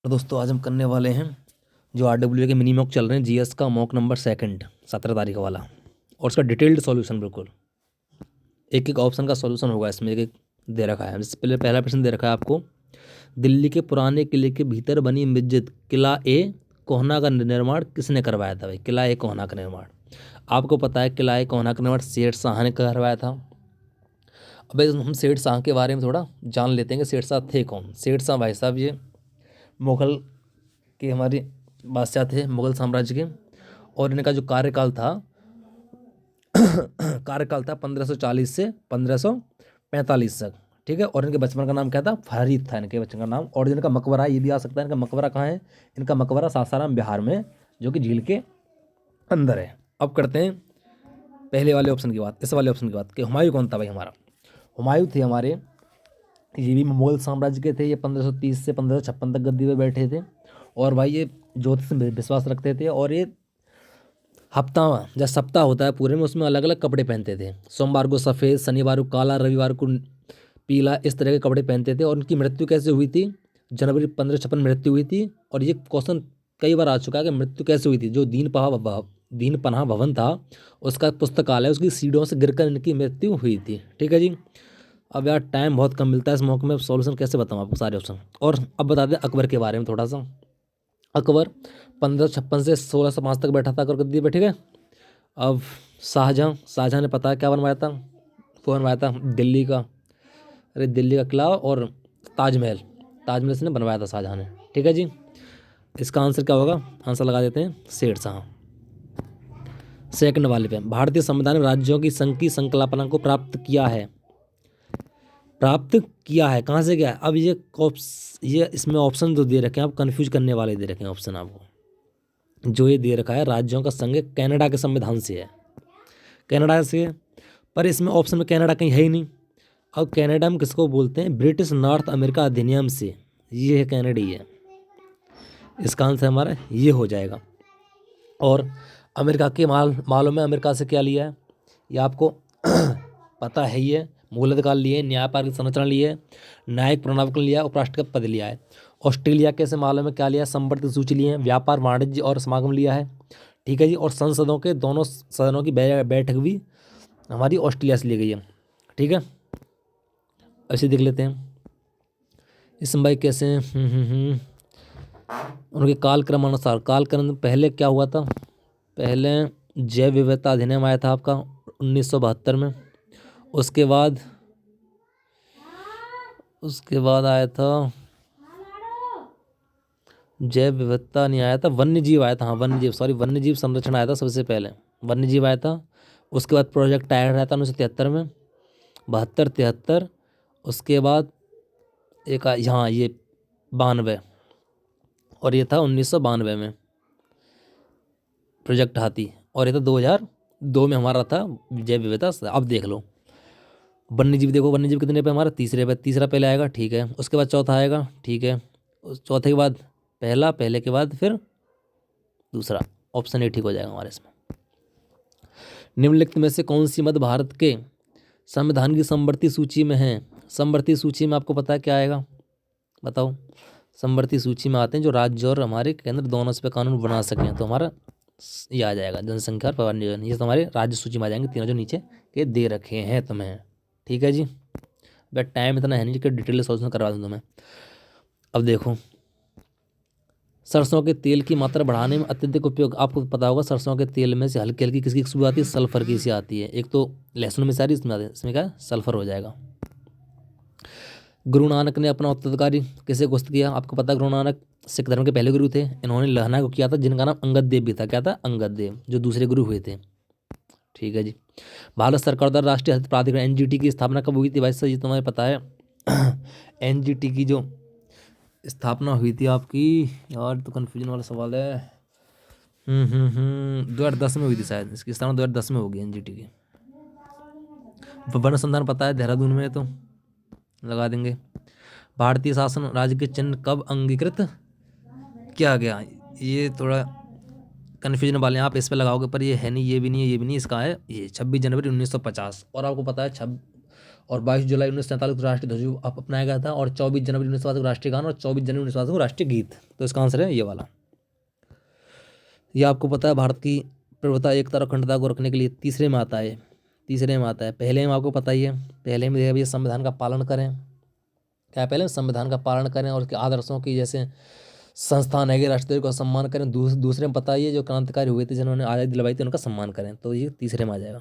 तो दोस्तों आज हम करने वाले हैं जो RWA के मिनी मॉक चल रहे हैं जीएस का मॉक नंबर 17 तारीख वाला और उसका डिटेल्ड सॉल्यूशन बिल्कुल एक एक ऑप्शन का सॉल्यूशन होगा। इसमें एक एक दे रखा है। इससे पहले पहला प्रश्न दे रखा है आपको, दिल्ली के पुराने किले के भीतर बनी मस्जिद किला ए कोहना का निर्माण किसने करवाया था? भाई किला ए कोहना का निर्माण आपको पता है, किला ए कोहना का निर्माण शेर शाह ने करवाया था। अब हम शेर शाह के बारे में थोड़ा जान लेते हैं कि शेर शाह थे कौन। शेर शाह भाई साहब ये मुगल के हमारे बादशाह थे, मुगल साम्राज्य के, और इनका जो कार्यकाल था 1540 से 1545 तक। ठीक है, और इनके बचपन का नाम क्या था? फरीद था इनके बचपन का नाम। और इनका मकबरा ये भी आ सकता है। इनका मकबरा कहाँ है? इनका मकबरा सासाराम बिहार में, जो कि झील के अंदर है। अब करते हैं पहले वाले ऑप्शन की बात, इस वाले ऑप्शन की बात कि हुमायूं कौन था? भाई हमारा हुमायूं थे हमारे, ये भी मुगल साम्राज्य के थे। ये 1530 से 1556 तक गद्दी पे बैठे थे। और भाई ये ज्योतिष में विश्वास रखते थे। और ये हफ्ता जब सप्ताह होता है पूरे में, उसमें अलग अलग कपड़े पहनते थे। सोमवार को सफ़ेद, शनिवार को काला, रविवार को पीला, इस तरह के कपड़े पहनते थे। और उनकी मृत्यु कैसे हुई थी? जनवरी 1556 मृत्यु हुई थी। और ये क्वेश्चन कई बार आ चुका है कि मृत्यु कैसे हुई थी। जो दीन पनाह भवन था उसका पुस्तकालय, उसकी सीढ़ियों से गिरकर इनकी मृत्यु हुई थी। ठीक है जी। अब यार टाइम बहुत कम मिलता है इस मौके में, सॉल्यूशन कैसे बताऊँ आपको सारे ऑप्शन। और अब बता दें अकबर के बारे में थोड़ा सा। अकबर 1556 से 1605 तक बैठा था अकबर गद्दी पे। ठीक है। अब शाहजहाँ ने पता है क्या बनवाया था? वो बनवाया था दिल्ली का किला और ताजमहल। ताजमहल इसने बनवाया था शाहजहाँ ने। ठीक है जी। इसका आंसर क्या होगा? आंसर लगा देते हैं शेर शाह। सेकंड वाले पे, भारतीय संविधान ने राज्यों की संघ की संकल्पना को प्राप्त किया है कहाँ से गया है? अब ये इसमें ऑप्शन जो दे रखे हैं, आप कंफ्यूज करने वाले दे रखे हैं ऑप्शन आपको। जो ये दे रखा है राज्यों का संघ कनाडा के संविधान से है, कनाडा से है। पर इसमें ऑप्शन में कनाडा कहीं है ही नहीं। अब कनाडा में किसको बोलते हैं? ब्रिटिश नॉर्थ अमेरिका अधिनियम से, ये है कनाडी है। इसका आंसर हमारा ये हो जाएगा। और अमेरिका के मालूम है अमेरिका से क्या लिया है? ये आपको पता है ही है। मूल अधिकार लिए, न्यायपालिका संरचना लिए, न्यायिक प्रणाली लिया, उपराष्ट्रपति का पद लिया है। ऑस्ट्रेलिया के से मालूम है क्या लिया? संवर्धित सूची लिए हैं, व्यापार वाणिज्य और समागम लिया है। ठीक है जी। और संसदों के दोनों सदनों की बैठक भी हमारी ऑस्ट्रेलिया से ली गई है। ठीक है, ऐसे देख लेते हैं इसमें भाई कैसे उनके कालक्रम अनुसार। कालक्रम पहले क्या हुआ था? पहले जैव विविधता अधिनियम आया था आपका 1972 में। उसके बाद आया था जैव विविधता नहीं आया था, वन्य जीव आया था। हाँ वन्य जीव संरक्षण आया था सबसे पहले, वन्य जीव आया था। उसके बाद प्रोजेक्ट टाइगर आया था 1973 में, 72-73। उसके बाद एक यहाँ ये 92, और ये था 1992 में प्रोजेक्ट हाथी। और ये था 2002 में हमारा था जैव विविधता। अब देख लो वन्य जीव, देखो वन्य जीव कितने पे? हमारा तीसरे पे, तीसरा पहले आएगा। ठीक है, उसके बाद चौथा आएगा। ठीक है, उस चौथे के बाद पहला, पहले के बाद फिर दूसरा। ऑप्शन ए ठीक हो जाएगा हमारे इसमें। निम्नलिखित में से कौन सी मध्य भारत के संविधान की समवर्ती सूची में है? समवर्ती सूची में आपको पता है क्या आएगा? बताओ। समवर्ती सूची में आते हैं जो राज्य और हमारे केंद्र दोनों से पे कानून बना सकें, तो हमारा ये आ जाएगा जनसंख्या और परिवार नियोजन। ये तो हमारे राज्य सूची में आ जाएंगे तीनों जो नीचे के दे रखे हैं तुम्हें। ठीक है जी। बट टाइम इतना है नहीं कि डिटेल सॉल्यूशन करवा दूँ तुम्हें। अब देखो, सरसों के तेल की मात्रा बढ़ाने में अत्यधिक उपयोग, आपको पता होगा सरसों के तेल में से हल्की हल्की किसकी खुशबू आती है? सल्फर की सी आती है। एक तो लहसुन में सारी, इसमें आती है, इसमें क्या सल्फर हो जाएगा। गुरु नानक ने अपना उत्तराधिकारी किसे घोषित किया? आपको पता है गुरु नानक सिख धर्म के पहले गुरु थे। इन्होंने लहना को किया था, जिनका नाम अंगद देव भी था। क्या था? अंगद देव, जो दूसरे गुरु हुए थे। ठीक है जी। भारत सरकार द्वारा राष्ट्रीय हरित प्राधिकरण एनजीटी की स्थापना कब हुई थी? भाई साहब ये तुम्हें पता है एनजीटी की जो स्थापना हुई थी आपकी, यार तो कन्फ्यूजन वाला सवाल है। 2010 में हुई थी शायद। इसकी स्थापना 2010 में होगी एनजीटी की। वन अनुसंधान पता है देहरादून में, तो लगा देंगे। भारतीय शासन राज्य के चिन्ह कब अंगीकृत किया गया? ये थोड़ा कन्फ्यूजन वाले हैं, आप इस पे लगाओगे पर ये है नहीं, ये भी नहीं है, ये भी नहीं। इसका है ये 26 जनवरी 1950। और आपको पता है और 22 जुलाई 1947 को राष्ट्रीय ध्वज अपनाया गया था, और 24 जनवरी 1947 को राष्ट्रीय गान, और 24 जनवरी 1947 को राष्ट्रीय गीत। तो इसका आंसर है ये वाला। ये आपको पता है भारत की प्रभुता, एकता और अखंडता को रखने के लिए तीसरे में आता है। पहले में आपको पता ही है, पहले में देखा संविधान का पालन करें, क्या पहले संविधान का पालन करें और उसके आदर्शों की जैसे संस्थान है कि राष्ट्रपति का सम्मान करें। दूसरे में पता ही है जो क्रांतिकारी हुए थे, जिन्होंने आज़ादी दिलवाई थी, उनका सम्मान करें। तो ये तीसरे में आ जाएगा।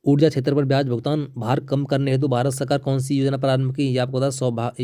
ऊर्जा क्षेत्र पर ब्याज भुगतान भार कम करने हेतु भारत सरकार कौन सी योजना प्रारंभ की? ये आपको पता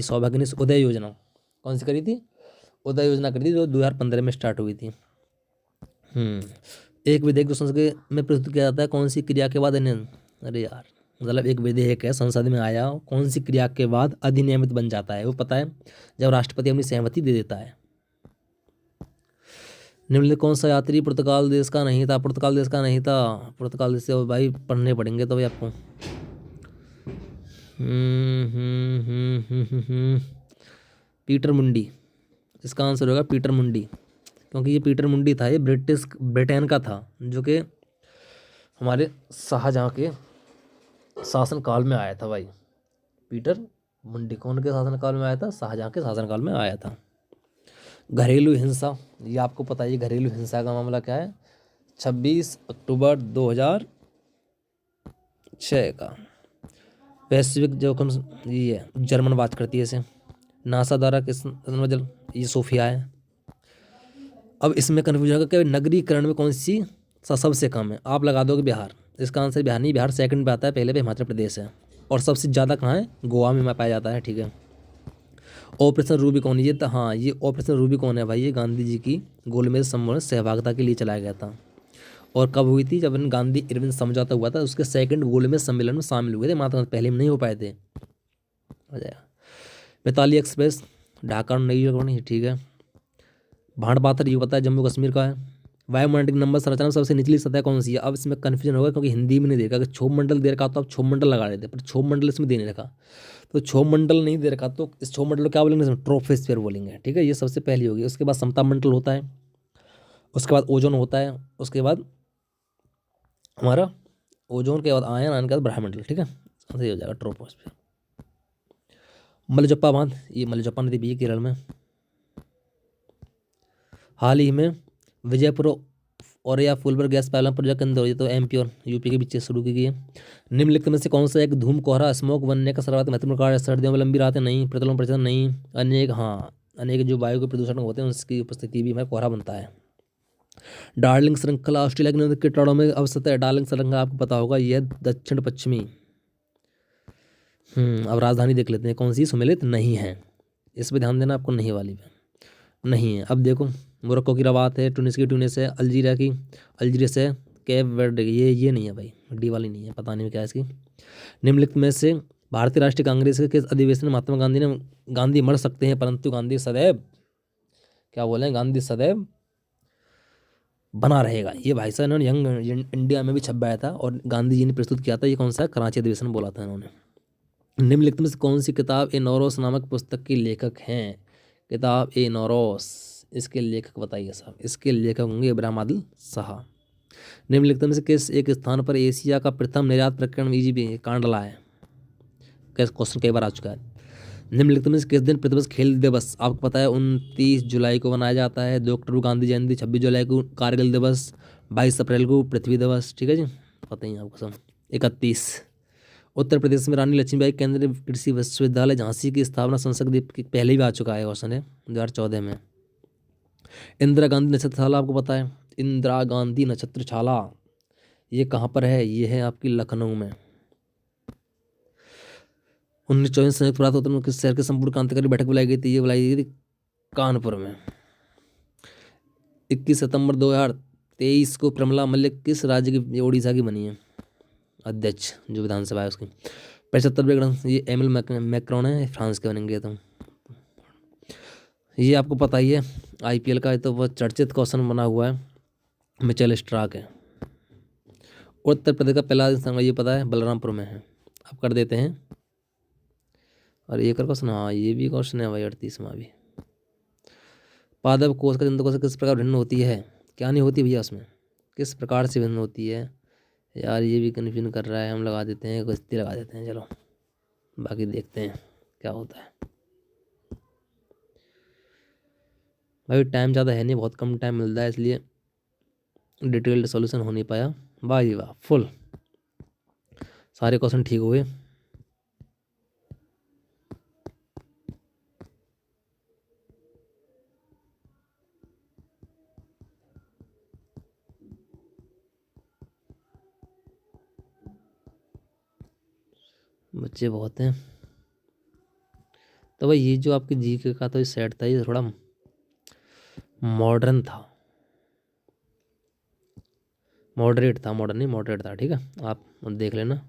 सौभाग्यनी उदय योजना। कौन सी करी थी? उदय योजना करी थी, जो 2015 में स्टार्ट हुई थी। एक विधेयक जो संसद में प्रस्तुत किया जाता है कौन सी क्रिया के बाद अरे यार, मतलब एक विधेयक है संसद में आया, कौन सी क्रिया के बाद अधिनियमित बन जाता है? वो पता है, जब राष्ट्रपति अपनी सहमति दे देता है। निम्नलिखित कौन सा यात्री पुर्तगाल देश का नहीं था? पुर्तगाल देश से भाई पढ़ने पड़ेंगे तो भाई आपको। पीटर मुंडी, इसका आंसर होगा पीटर मुंडी, क्योंकि ये पीटर मुंडी था, ये ब्रिटेन का था, जो कि हमारे शाहजहाँ के शासनकाल में आया था भाई। पीटर मुंडी कौन के शासनकाल में आया था? शाहजहाँ के शासनकाल में आया था। घरेलू हिंसा, ये आपको पता है, घरेलू हिंसा का मामला क्या है? 26 अक्टूबर 2006 का वैश्विक जोखिम, ये है जर्मन बात करती है इसे, नासा द्वारा किस नजल, ये सोफिया है। अब इसमें कन्फ्यूजन होगा कि नगरीकरण में कौन सी सबसे कम है? आप लगा दोगे बिहार। इसका आंसर बिहार नहीं, बिहार सेकंड पे आता है, पहले पे हिमाचल प्रदेश है, और सबसे ज़्यादा कहाँ है? गोवा में पाया जाता है। ठीक है। ऑपरेशन रूबिकॉन, ये तो हाँ, ये ऑपरेशन रूबिकॉन है भाई, ये गांधी जी की गोलमेज सम्मेलन सहभागिता के लिए चलाया गया था। और कब हुई थी? जब गांधी इरविन समझौता हुआ था, उसके सेकंड गोलमेज सम्मेलन में शामिल हुए थे, मात्र पहले में नहीं हो पाए थे। हो जाएगा। मिताली एक्सप्रेस ढाका नई जगह, ठीक है। भांड पाथर ये पता है जम्मू कश्मीर का है। वायुमंडल नंबर संरचना में सबसे निचली सतह कौन सी है? अब इसमें कन्फ्यूजन होगा, क्योंकि हिंदी में नहीं देखा, अगर क्षोभ मंडल दे रखा तो आप क्षोभ मंडल लगा देते, पर क्षोभ मंडल इसमें दे नहीं रखा, तो क्षोभ मंडल नहीं दे रखा, तो इस क्षोभ मंडल को क्या बोलेंगे? इसमें ट्रोपोस्फीयर बोलेंगे। ठीक है, ये सबसे पहली होगी। उसके बाद समता मंडल होता है, उसके बाद ओजोन होता है, उसके बाद हमारा ओजोन के बाद आयन के बाद ब्रह्मंडल। ठीक है, सही हो जाएगा ट्रोपोस्फीयर। मलजप्पा बांध, ये मलजप्पा नदी भी है केरल में। हाल ही में विजयपुर और या फुलबर गैस पाइपलाइन प्रोजेक्ट के अंदर, ये तो एमपी और यूपी के बीच शुरू की गई है। निम्नलिखित में से कौन सा एक धूम कोहरा स्मोक बनने का सर्वाधिक महत्वपूर्ण कारण है? सर्दियों में लंबी रातें नहीं, प्रतिलोम प्रचलन नहीं, अनेक जो वायु के प्रदूषण होते हैं उसकी उपस्थिति भी में कोहरा बनता है। डार्लिंग श्रृंखला ऑस्ट्रेलिया के कीटाणुओं में अवस्थित है। डार्लिंग श्रृंखला आपको पता होगा, यह दक्षिण पश्चिमी। अब राजधानी देख लेते हैं कौन सी सुमेलित नहीं है, इस पर ध्यान देना आपको, नहीं वाली पे नहीं है। अब देखो, मोरक्को की रवात है, टूनिस की ट्यूनिस है, अल्जीरिया से कैप वर्डे, ये नहीं है भाई, डी वाली नहीं है, पता नहीं क्या है इसकी। निम्नलिखित में से भारतीय राष्ट्रीय कांग्रेस के किस अधिवेशन में महात्मा गांधी ने गांधी मर सकते हैं परंतु गांधी सदैव, क्या बोले, गांधी सदैव बना रहेगा? ये भाई साहब इन्होंने यंग इंडिया में भी छपाया था और गांधी जी ने प्रस्तुत किया था। ये कौन सा? कराची अधिवेशन बोला था इन्होंने। निम्नलिखित में से कौन सी किताब ए नौरोस नामक पुस्तक की लेखक हैं? किताब ए नौरोस, इसके लेखक बताइए साहब। इसके लेखक होंगे इब्राहिम आदिल शाह। निम्नलिखित में से किस एक स्थान पर एशिया का प्रथम निर्यात प्रकरण ईजीबी कांडला है? क्वेश्चन कई बार आ चुका है। निम्नलिखित में से किस दिन प्रतिवर्ष खेल दिवस आपको पता है 29 जुलाई को मनाया जाता है? 2 अक्टूबर को गांधी जयंती, 26 जुलाई को कारगिल दिवस, 22 अप्रैल को पृथ्वी दिवस। ठीक है जी, पता ही आपको सब। 31 उत्तर प्रदेश में रानी लक्ष्मीबाई केंद्रीय कृषि विश्वविद्यालय झांसी की स्थापना संसद के पहले भी आ चुका है क्वेश्चन है 2014 में। इंदिरा गांधी नक्षत्रशाला आपको पता है? इंदिरा गांधी नक्षत्रशाला ये कहाँ पर है? ये है आपकी लखनऊ में। 1924 संयुक्त राष्ट्र में किस शहर के संपूर्ण क्रांतिकारी बैठक बुलाई गई थी? ये बुलाई गई थी कानपुर में। 21 सितंबर 2023 को प्रमिला मलिक किस राज्य की, ओडिशा की बनी है अध्यक्ष, जो विधानसभा है उसकी। 75वें गणतंत्र, ये एमिल मैक्रोन है, फ्रांस के बनेंगे। तो ये आपको पता ही है आईपीएल का, तो वह चर्चित क्वेश्चन बना हुआ है, मिचेल स्टार्क है। उत्तर प्रदेश का पहला स्थान ये पता है बलरामपुर में है। अब कर देते हैं, और एक और क्वेश्चन, हाँ ये भी क्वेश्चन है भाई 38वां भी। पादप कोश का जंतु कोश किस प्रकार भिन्न होती है? क्या नहीं होती भैया उसमें, किस प्रकार से भिन्न होती है? यार ये भी कन्फ्यूजन कर रहा है, हम लगा देते हैं, कुश्ती लगा देते हैं, चलो बाकी देखते हैं क्या होता है। भाई टाइम ज़्यादा है नहीं, बहुत कम टाइम मिलता है, इसलिए डिटेल्ड सॉल्यूशन हो नहीं पाया। वाह जी वाह, फुल सारे क्वेश्चन ठीक हुए। बच्चे बहुत हैं। तो भाई ये जो आपकी जीके का तो सेट था, ये थोड़ा मॉडर्न था, मॉडरेट था, मॉडर्न नहीं मॉडरेट था, ठीक है, आप देख लेना।